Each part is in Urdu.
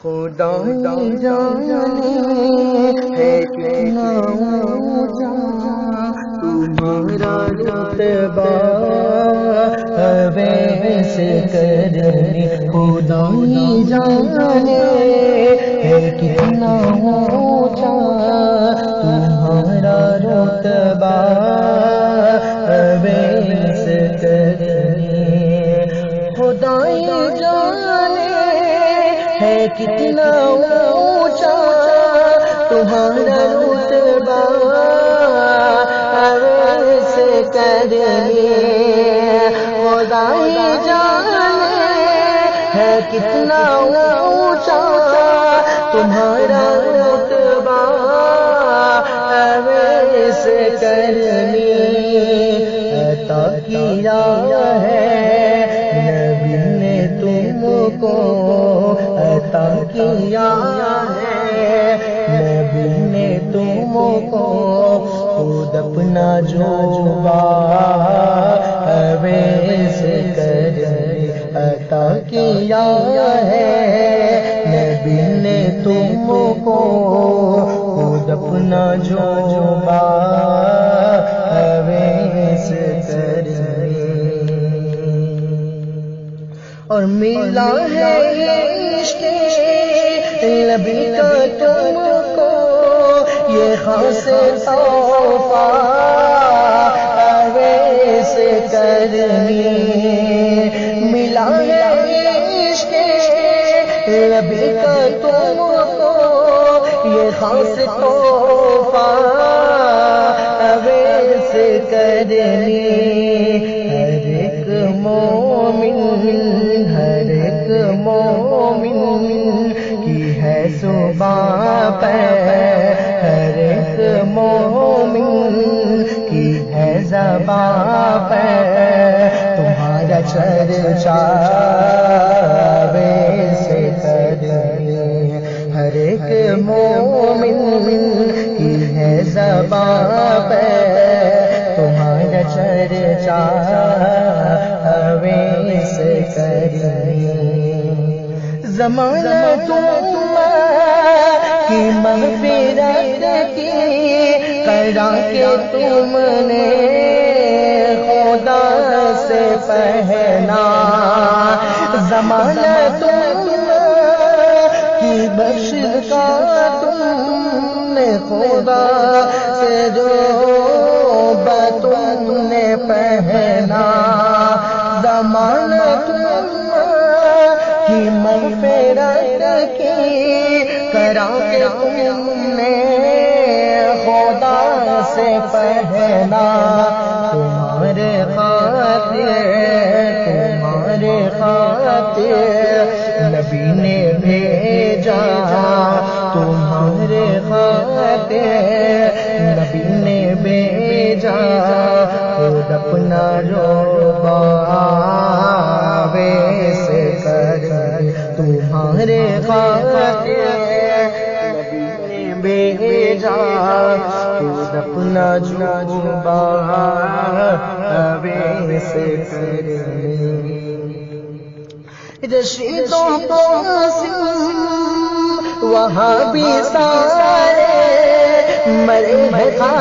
خدا جانے ہے کتنا اونچا تمہارا رتبہ اویس کرنی، خدا جانے ہے کتنا اونچا تمہارا رتبہ اویس کرنی، خدا جانے ہے کتنا اونچا تمہارا رتبہ اویس کرنی، خدا جانے ہے کتنا اونچا تمہارا رتبہ اویس کرنی، عطا کیا ہے نبی نے تم کو، عطا کیا ہے نبی نے تم کو، خود اپنا جوبا اویس کرنی، عطا کیا ہے نبی نے تم کو، خود اپنا جوبا اویس کرنی، اور ملا ہے عشق نبی کا تم کو یہ خاص تحفہ اویس کرنی، ملا ہے عشق نبی کا تم کو یہ خاص تحفہ اویس کرنی، ہر ایک مومن ہر ایک مومن کی ہے زباں پہ، ہر ایک مومن کی ہے زباں پہ تمہارا چرچا اویس کرنی، ہر ایک مومن کی ہے زباں پہ تمہارا چرچا اویس کرنی، زمانہ تم کی مغفرت کی کرا کے تم نے خدا سے پہنا، زمانہ تم کی بخش کا تم نے خدا سے جو تم نے پہنا، زمانہ تم کی مغفرت کی کرا کے تم نے خدا سے پہنا، تمہارے خاطر نبی نے بھیجا، تمہارے خاطر نبی نے بھیجا، خود اپنا جوبا اویس کرنی، تمہارے خاطر نبی نے بھیجا، خود اپنا جوبا اویس کرنی، رشید و قاسم وہاں بھی سارے مرے کھا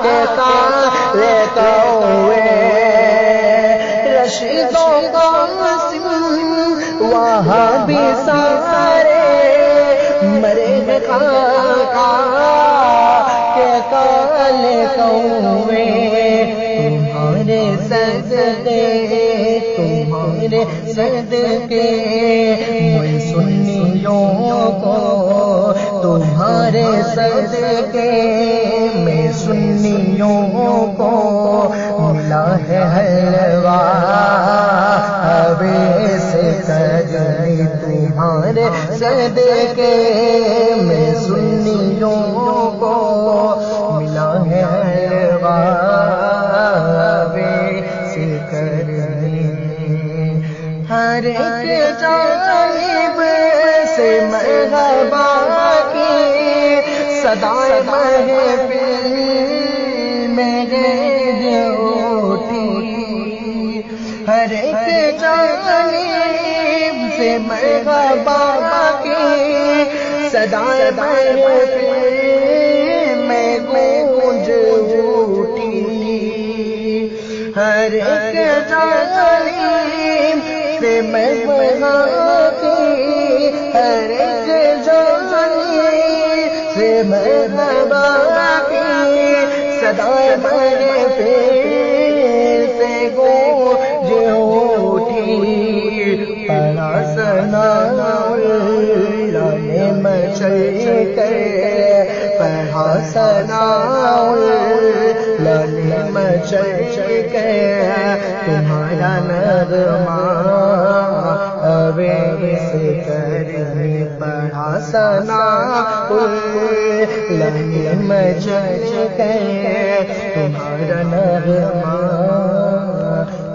کے تارے کوے، رشید و قاسم وہاں بھی سارے مرے کھا کے کالے کوے، تمہارے صدقے میں سنیوں کو، تمہارے صدقے میں سنیوں کو ملا ہے حلوہ اویس کرنی، تمہارے صدقے میں سنیوں کو ملا ہے حلوہ اویس کرنی، ہر ایک جانب سے مرحبا کی صدائے محفل میں گرج اٹھی، ہر ایک جانب سے مرحبا کی صدائے محفل میں گونج اٹھی، ہر ایک جانب سے مرحبا کی، ہر ایک جانب سے مرحبا کی صدائے محفل سے گونج اٹھی، پڑھا ثناء اللہ نے مچل کر، پڑھا ثناء اللہ نے مچل کر، تمہارا نغمہ اویس کرنے، پڑھا ثناء اللہ نے مچل کر، تمہارا نغمہ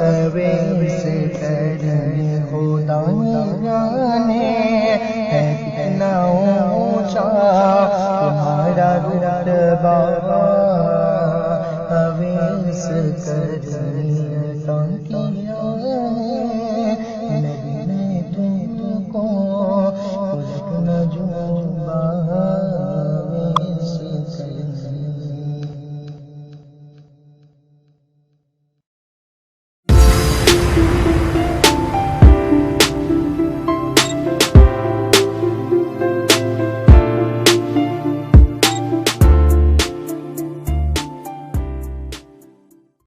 اویس کرنے، خدا جانے ہے کتنا اونچا تمہارا رتبہ اویس کرنے۔